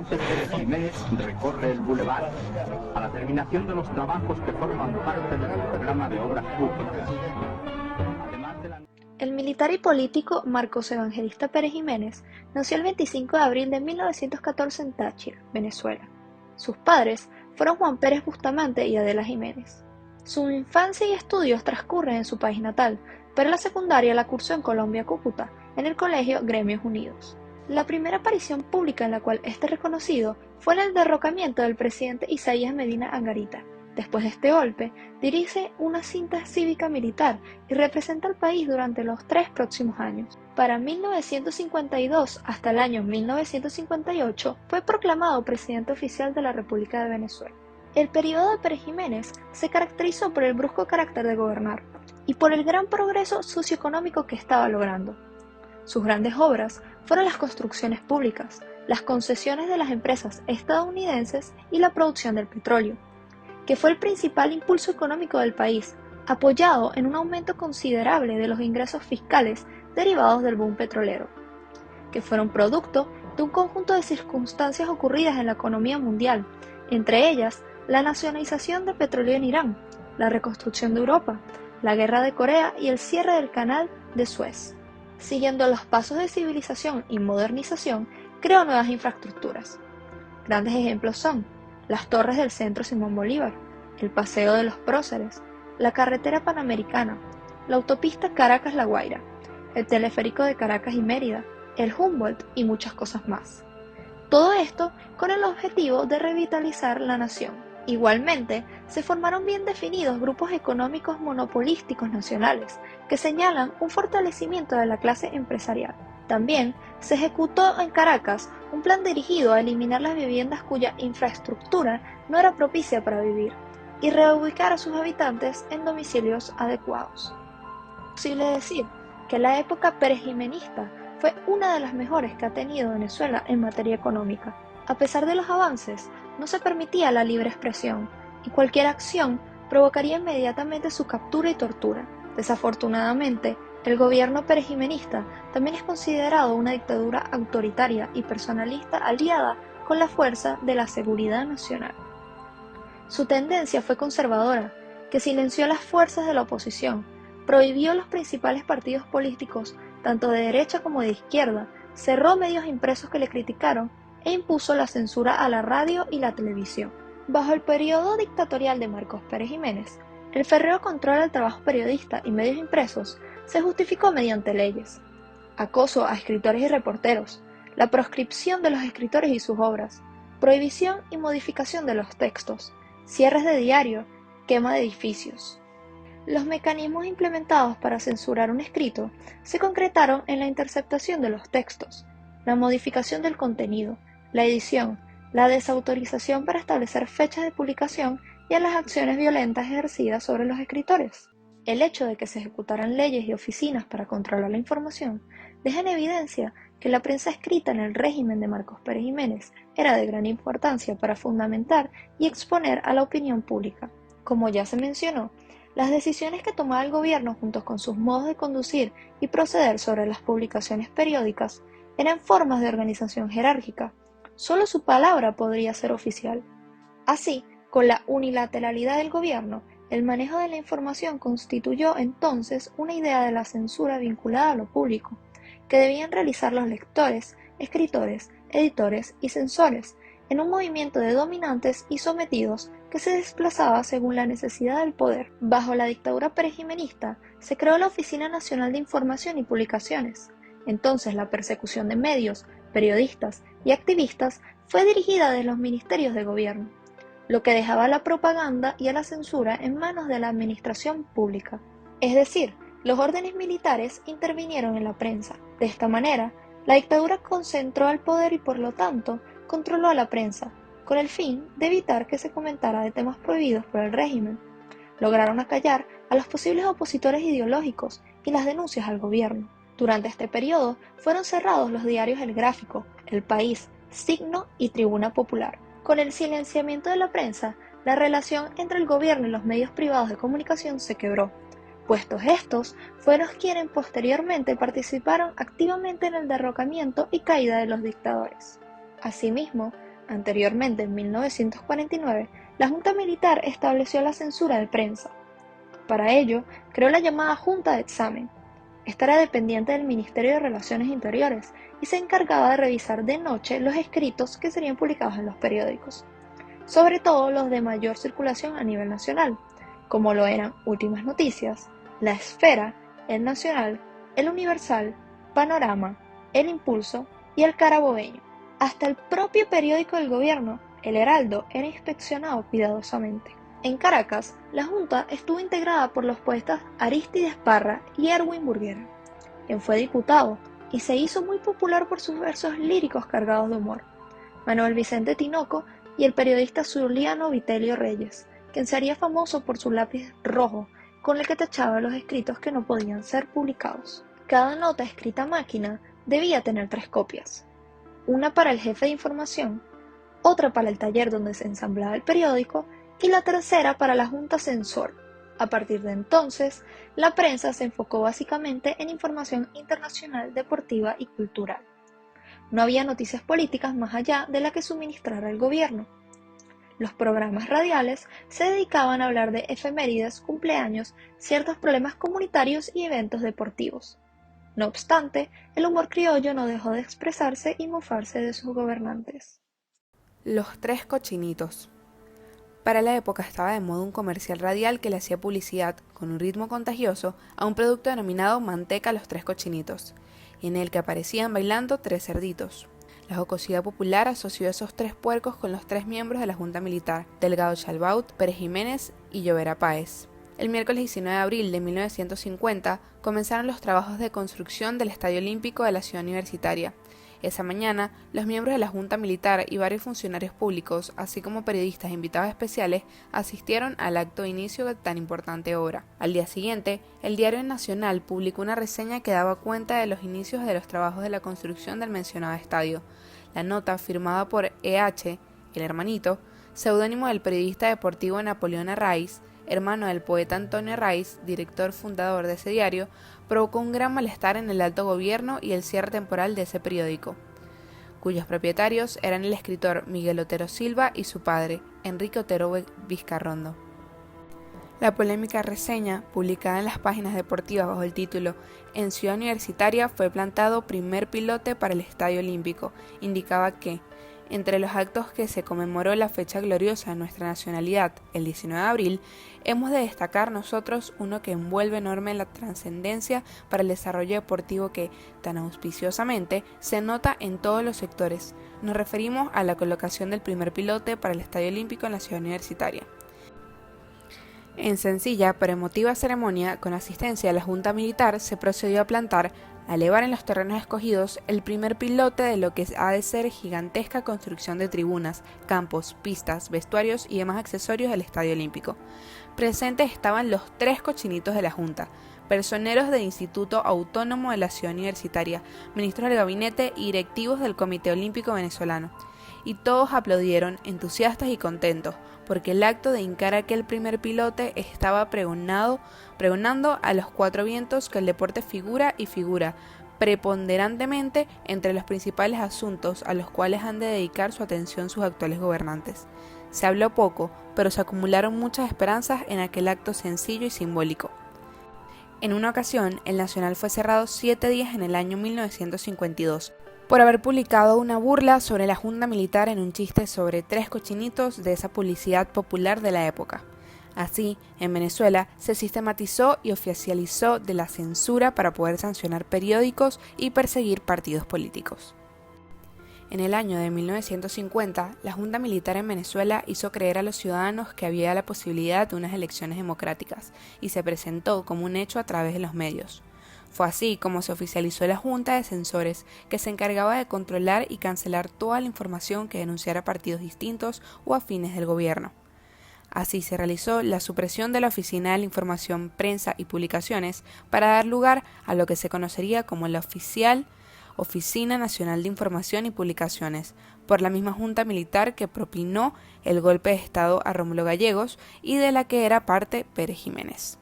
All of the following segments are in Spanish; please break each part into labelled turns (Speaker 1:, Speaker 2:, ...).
Speaker 1: presidente Pérez Jiménez recorre el bulevar a la terminación de los trabajos que forman parte del programa de obras públicas. Además de la...
Speaker 2: El militar y político Marcos Evangelista Pérez Jiménez nació el 25 de abril de 1914 en Táchira, Venezuela. Sus padres fueron Juan Pérez Bustamante y Adela Jiménez. Su infancia y estudios transcurren en su país natal, pero la secundaria la cursó en Colombia, Cúcuta, en el colegio Gremios Unidos. La primera aparición pública en la cual este reconocido fue en el derrocamiento del presidente Isaías Medina Angarita. Después de este golpe, dirige una cinta cívica militar y representa al país durante los 3 próximos años. Para 1952 hasta el año 1958 fue proclamado presidente oficial de la República de Venezuela. El periodo de Pérez Jiménez se caracterizó por el brusco carácter de gobernar y por el gran progreso socioeconómico que estaba logrando. Sus grandes obras fueron las construcciones públicas, las concesiones de las empresas estadounidenses y la producción del petróleo, que fue el principal impulso económico del país, apoyado en un aumento considerable de los ingresos fiscales derivados del boom petrolero, que fueron producto de un conjunto de circunstancias ocurridas en la economía mundial, entre ellas la nacionalización de petróleo en Irán, la reconstrucción de Europa, la guerra de Corea y el cierre del canal de Suez. Siguiendo los pasos de civilización y modernización, creó nuevas infraestructuras. Grandes ejemplos son las torres del Centro Simón Bolívar, el Paseo de los Próceres, la carretera panamericana, la autopista Caracas-La Guaira, el teleférico de Caracas y Mérida, el Humboldt y muchas cosas más. Todo esto con el objetivo de revitalizar la nación. Igualmente, se formaron bien definidos grupos económicos monopolísticos nacionales que señalan un fortalecimiento de la clase empresarial. También se ejecutó en Caracas un plan dirigido a eliminar las viviendas cuya infraestructura no era propicia para vivir y reubicar a sus habitantes en domicilios adecuados. Es posible decir que la época perejimenista fue una de las mejores que ha tenido Venezuela en materia económica. A pesar de los avances, no se permitía la libre expresión y cualquier acción provocaría inmediatamente su captura y tortura. Desafortunadamente, el gobierno perejimenista también es considerado una dictadura autoritaria y personalista aliada con la fuerza de la seguridad nacional. Su tendencia fue conservadora, que silenció a las fuerzas de la oposición, prohibió los principales partidos políticos, tanto de derecha como de izquierda, cerró medios impresos que le criticaron e impuso la censura a la radio y la televisión. Bajo el periodo dictatorial de Marcos Pérez Jiménez, el férreo control al trabajo periodista y medios impresos se justificó mediante leyes: acoso a escritores y reporteros, la proscripción de los escritores y sus obras, prohibición y modificación de los textos, cierres de diario, quema de edificios. Los mecanismos implementados para censurar un escrito se concretaron en la interceptación de los textos, la modificación del contenido, la edición, la desautorización para establecer fechas de publicación y en las acciones violentas ejercidas sobre los escritores. El hecho de que se ejecutaran leyes y oficinas para controlar la información deja en evidencia que la prensa escrita en el régimen de Marcos Pérez Jiménez era de gran importancia para fundamentar y exponer a la opinión pública. Como ya se mencionó, las decisiones que tomaba el gobierno junto con sus modos de conducir y proceder sobre las publicaciones periódicas eran formas de organización jerárquica. Solo su palabra podría ser oficial. Así, con la unilateralidad del gobierno, el manejo de la información constituyó entonces una idea de la censura vinculada a lo público, que debían realizar los lectores, escritores, editores y censores, en un movimiento de dominantes y sometidos que se desplazaba según la necesidad del poder. Bajo la dictadura perejimenista se creó la Oficina Nacional de Información y Publicaciones. Entonces la persecución de medios, periodistas y activistas fue dirigida desde los ministerios de gobierno, lo que dejaba a la propaganda y a la censura en manos de la administración pública. Es decir, los órdenes militares intervinieron en la prensa. De esta manera, la dictadura concentró el poder y por lo tanto controló a la prensa, con el fin de evitar que se comentara de temas prohibidos por el régimen. Lograron acallar a los posibles opositores ideológicos y las denuncias al gobierno. Durante este periodo fueron cerrados los diarios El Gráfico, El País, Signo y Tribuna Popular. Con el silenciamiento de la prensa, la relación entre el gobierno y los medios privados de comunicación se quebró, puestos estos fueron quienes posteriormente participaron activamente en el derrocamiento y caída de los dictadores. Asimismo, Anteriormente, en 1949, la Junta Militar estableció la censura de prensa. Para ello, creó la llamada Junta de Examen. Esta era dependiente del Ministerio de Relaciones Interiores y se encargaba de revisar de noche los escritos que serían publicados en los periódicos, sobre todo los de mayor circulación a nivel nacional, como lo eran Últimas Noticias, La Esfera, El Nacional, El Universal, Panorama, El Impulso y El Carabobeño. Hasta el propio periódico del gobierno, El Heraldo, era inspeccionado cuidadosamente. En Caracas, la Junta estuvo integrada por los poetas Arístides Parra y Erwin Burguera, quien fue diputado y se hizo muy popular por sus versos líricos cargados de humor, Manuel Vicente Tinoco y el periodista zuliano Vitelio Reyes, quien se haría famoso por su lápiz rojo con el que tachaba los escritos que no podían ser publicados. Cada nota escrita a máquina debía tener 3 copias, una para el jefe de información, otra para el taller donde se ensamblaba el periódico y la tercera para la Junta Censor. A partir de entonces, la prensa se enfocó básicamente en información internacional, deportiva y cultural. No había noticias políticas más allá de la que suministrara el gobierno. Los programas radiales se dedicaban a hablar de efemérides, cumpleaños, ciertos problemas comunitarios y eventos deportivos. No obstante, el humor criollo no dejó de expresarse y mofarse de sus gobernantes.
Speaker 3: Los 3 cochinitos. Para la época estaba de moda un comercial radial que le hacía publicidad, con un ritmo contagioso, a un producto denominado Manteca Los 3 Cochinitos, y en el que aparecían bailando 3 cerditos. La jocosidad popular asoció a esos 3 puercos con los 3 miembros de la Junta Militar, Delgado Chalbaut, Pérez Jiménez y Llovera Páez. El miércoles 19 de abril de 1950 comenzaron los trabajos de construcción del Estadio Olímpico de la Ciudad Universitaria. Esa mañana, los miembros de la Junta Militar y varios funcionarios públicos, así como periodistas e invitados especiales, asistieron al acto de inicio de tan importante obra. Al día siguiente, el Diario Nacional publicó una reseña que daba cuenta de los inicios de los trabajos de la construcción del mencionado estadio. La nota, firmada por E.H., el hermanito, seudónimo del periodista deportivo Napoleón Arraiz, hermano del poeta Antonio Arraiz, director fundador de ese diario, provocó un gran malestar en el alto gobierno y el cierre temporal de ese periódico, cuyos propietarios eran el escritor Miguel Otero Silva y su padre, Enrique Otero Vizcarrondo. La polémica reseña, publicada en las páginas deportivas bajo el título "En Ciudad Universitaria fue plantado primer pilote para el Estadio Olímpico", indicaba que entre los actos que se conmemoró la fecha gloriosa de nuestra nacionalidad, el 19 de abril, hemos de destacar nosotros uno que envuelve enorme la trascendencia para el desarrollo deportivo que, tan auspiciosamente, se nota en todos los sectores. Nos referimos a la colocación del primer pilote para el Estadio Olímpico en la Ciudad Universitaria. En sencilla pero emotiva ceremonia, con asistencia de la Junta Militar, se procedió a plantar, a elevar en los terrenos escogidos, el primer pilote de lo que ha de ser gigantesca construcción de tribunas, campos, pistas, vestuarios y demás accesorios del Estadio Olímpico. Presentes estaban los 3 cochinitos de la Junta, personeros del Instituto Autónomo de la Ciudad Universitaria, ministros del gabinete y directivos del Comité Olímpico Venezolano. Y todos aplaudieron, entusiastas y contentos, porque el acto de hincar aquel primer pilote estaba pregonando a los 4 vientos que el deporte figura preponderantemente entre los principales asuntos a los cuales han de dedicar su atención sus actuales gobernantes. Se habló poco, pero se acumularon muchas esperanzas en aquel acto sencillo y simbólico. En una ocasión, el Nacional fue cerrado 7 días en el año 1952, por haber publicado una burla sobre la Junta Militar en un chiste sobre 3 cochinitos de esa publicidad popular de la época. Así, en Venezuela se sistematizó y oficializó de la censura para poder sancionar periódicos y perseguir partidos políticos. En el año de 1950, la Junta Militar en Venezuela hizo creer a los ciudadanos que había la posibilidad de unas elecciones democráticas y se presentó como un hecho a través de los medios. Fue así como se oficializó la Junta de Censores, que se encargaba de controlar y cancelar toda la información que denunciara partidos distintos o afines del gobierno. Así se realizó la supresión de la Oficina de la Información, Prensa y Publicaciones para dar lugar a lo que se conocería como la Oficina Nacional de Información y Publicaciones, por la misma Junta Militar que propinó el golpe de Estado a Rómulo Gallegos y de la que era parte Pérez Jiménez.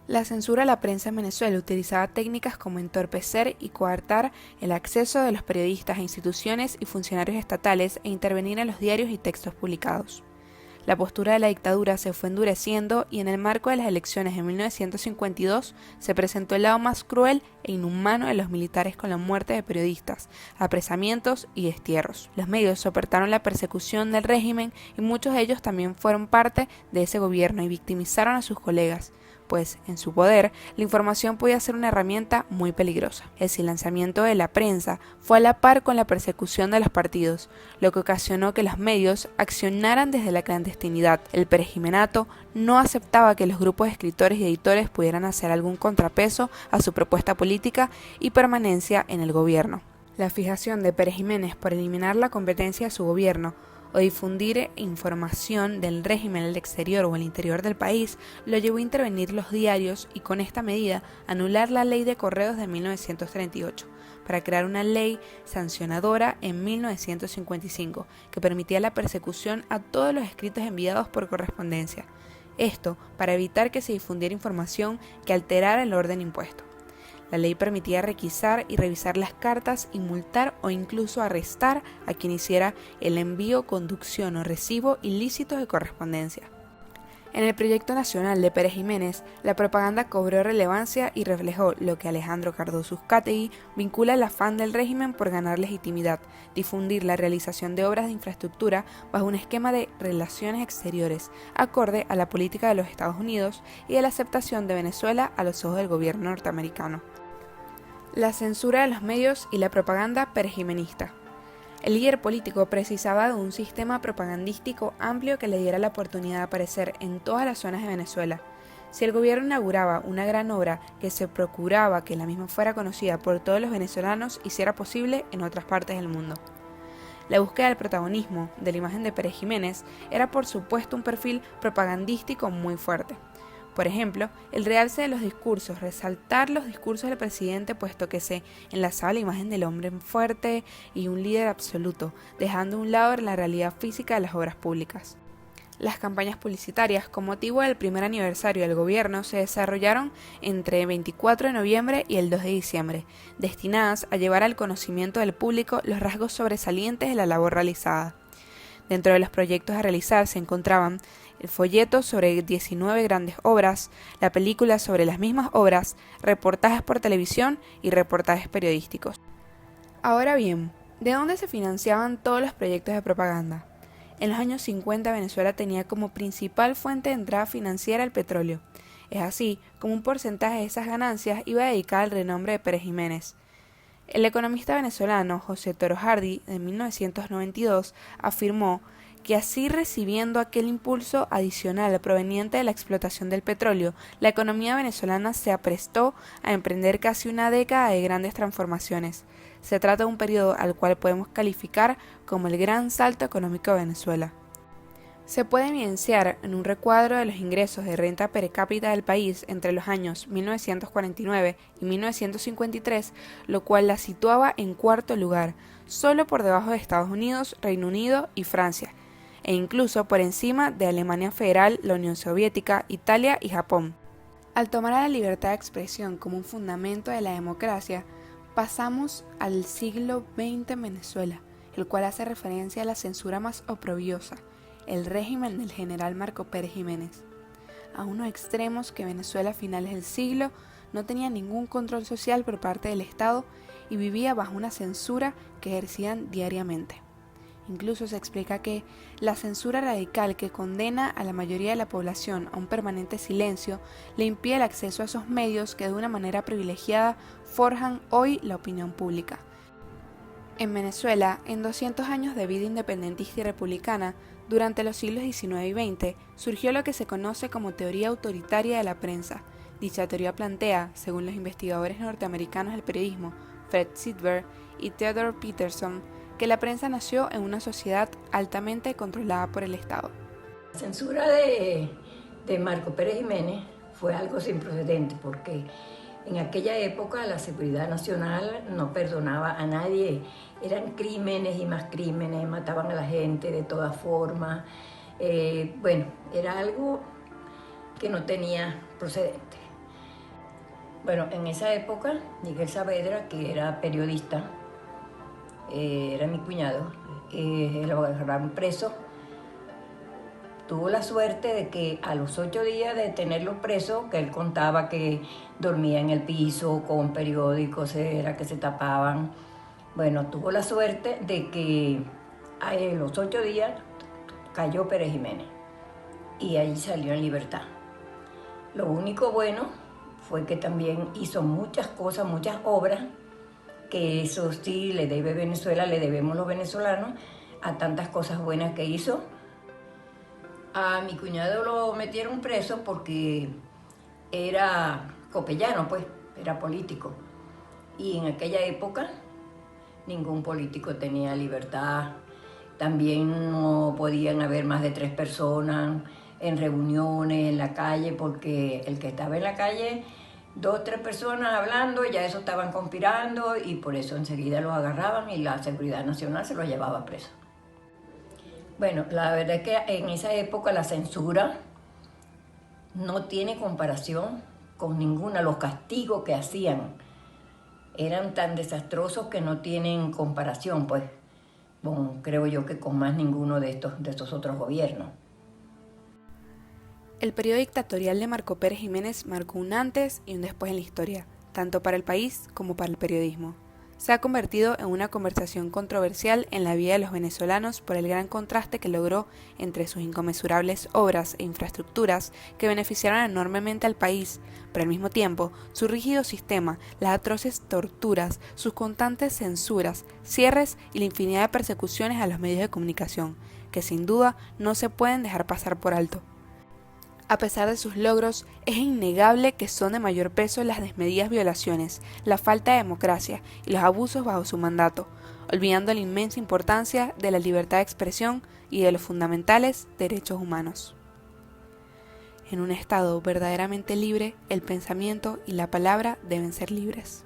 Speaker 3: La censura a la prensa en Venezuela utilizaba técnicas como entorpecer y coartar el acceso de los periodistas a instituciones y funcionarios estatales e intervenir en los diarios y textos publicados. La postura de la dictadura se fue endureciendo y en el marco de las elecciones de 1952 se presentó el lado más cruel e inhumano de los militares con la muerte de periodistas, apresamientos y destierros. Los medios soportaron la persecución del régimen y muchos de ellos también fueron parte de ese gobierno y victimizaron a sus colegas, pues en su poder la información podía ser una herramienta muy peligrosa. El silenciamiento de la prensa fue a la par con la persecución de los partidos, lo que ocasionó que los medios accionaran desde la clandestinidad. El perejimenato no aceptaba que los grupos de escritores y editores pudieran hacer algún contrapeso a su propuesta política y permanencia en el gobierno. La fijación de Pérez Jiménez por eliminar la competencia de su gobierno o difundir información del régimen en el exterior o el interior del país, lo llevó a intervenir los diarios y con esta medida anular la ley de correos de 1938, para crear una ley sancionadora en 1955 que permitía la persecución a todos los escritos enviados por correspondencia. Esto para evitar que se difundiera información que alterara el orden impuesto. La ley permitía requisar y revisar las cartas y multar o incluso arrestar a quien hiciera el envío, conducción o recibo ilícitos de correspondencia. En el proyecto nacional de Pérez Jiménez, la propaganda cobró relevancia y reflejó lo que Alejandro Cardoso Uzcategui vincula al afán del régimen por ganar legitimidad, difundir la realización de obras de infraestructura bajo un esquema de relaciones exteriores, acorde a la política de los Estados Unidos y a la aceptación de Venezuela a los ojos del gobierno norteamericano. La censura de los medios y la propaganda perejimenista. El líder político precisaba de un sistema propagandístico amplio que le diera la oportunidad de aparecer en todas las zonas de Venezuela. Si el gobierno inauguraba una gran obra que se procuraba que la misma fuera conocida por todos los venezolanos y si era posible en otras partes del mundo. La búsqueda del protagonismo de la imagen de Pérez Jiménez era por supuesto un perfil propagandístico muy fuerte. Por ejemplo, el realce de los discursos, resaltar los discursos del presidente puesto que se enlazaba la imagen del hombre fuerte y un líder absoluto, dejando a un lado la realidad física de las obras públicas. Las campañas publicitarias con motivo del primer aniversario del gobierno se desarrollaron entre el 24 de noviembre y el 2 de diciembre, destinadas a llevar al conocimiento del público los rasgos sobresalientes de la labor realizada. Dentro de los proyectos a realizar se encontraban el folleto sobre 19 grandes obras, la película sobre las mismas obras, reportajes por televisión y reportajes periodísticos. Ahora bien, ¿de dónde se financiaban todos los proyectos de propaganda? En los años 50 Venezuela tenía como principal fuente de entrada financiera el petróleo. Es así como un porcentaje de esas ganancias iba dedicado al renombre de Pérez Jiménez. El economista venezolano José Toro Hardy, de 1992, afirmó que así recibiendo aquel impulso adicional proveniente de la explotación del petróleo, la economía venezolana se aprestó a emprender casi una década de grandes transformaciones. Se trata de un periodo al cual podemos calificar como el gran salto económico de Venezuela. Se puede evidenciar en un recuadro de los ingresos de renta per cápita del país entre los años 1949 y 1953, lo cual la situaba en cuarto lugar, solo por debajo de Estados Unidos, Reino Unido y Francia, e incluso por encima de Alemania Federal, la Unión Soviética, Italia y Japón. Al tomar a la libertad de expresión como un fundamento de la democracia, pasamos al siglo XX en Venezuela, el cual hace referencia a la censura más oprobiosa, el régimen del general Marco Pérez Jiménez. A unos extremos que Venezuela a finales del siglo no tenía ningún control social por parte del Estado y vivía bajo una censura que ejercían diariamente. Incluso se explica que la censura radical que condena a la mayoría de la población a un permanente silencio le impide el acceso a esos medios que de una manera privilegiada forjan hoy la opinión pública. En Venezuela, en 200 años de vida independentista y republicana, durante los siglos XIX y XX, surgió lo que se conoce como teoría autoritaria de la prensa. Dicha teoría plantea, según los investigadores norteamericanos del periodismo, Fred Sidberg y Theodore Peterson, que la prensa nació en una sociedad altamente controlada por el Estado.
Speaker 4: La censura de Marco Pérez Jiménez fue algo sin precedentes porque en aquella época la seguridad nacional no perdonaba a nadie, eran crímenes y más crímenes, mataban a la gente de todas formas, era algo que no tenía precedentes. Bueno, en esa época, Miguel Saavedra, que era periodista, era mi cuñado, lo agarraron preso. Tuvo la suerte de que a los 8 días de tenerlo preso, que él contaba que dormía en el piso con periódicos, era que se tapaban. Bueno, tuvo la suerte de que a los 8 días cayó Pérez Jiménez y ahí salió en libertad. Lo único bueno fue que también hizo muchas cosas, muchas obras, que eso sí le debe Venezuela, le debemos los venezolanos, a tantas cosas buenas que hizo. A mi cuñado lo metieron preso porque era copellano, pues, era político. Y en aquella época ningún político tenía libertad. También no podían haber más de 3 personas en reuniones, en la calle, porque el que estaba en la calle, 2 o 3 personas hablando, ya eso estaban conspirando y por eso enseguida los agarraban y la Seguridad Nacional se los llevaba preso. Bueno, la verdad es que en esa época la censura no tiene comparación con ninguna. Los castigos que hacían eran tan desastrosos que no tienen comparación, pues, bueno, creo yo que con más ninguno de estos otros gobiernos.
Speaker 3: El periodo dictatorial de Marco Pérez Jiménez marcó un antes y un después en la historia, tanto para el país como para el periodismo. Se ha convertido en una conversación controversial en la vida de los venezolanos por el gran contraste que logró entre sus inconmensurables obras e infraestructuras que beneficiaron enormemente al país, pero al mismo tiempo su rígido sistema, las atroces torturas, sus constantes censuras, cierres y la infinidad de persecuciones a los medios de comunicación, que sin duda no se pueden dejar pasar por alto. A pesar de sus logros, es innegable que son de mayor peso las desmedidas violaciones, la falta de democracia y los abusos bajo su mandato, olvidando la inmensa importancia de la libertad de expresión y de los fundamentales derechos humanos. En un Estado verdaderamente libre, el pensamiento y la palabra deben ser libres.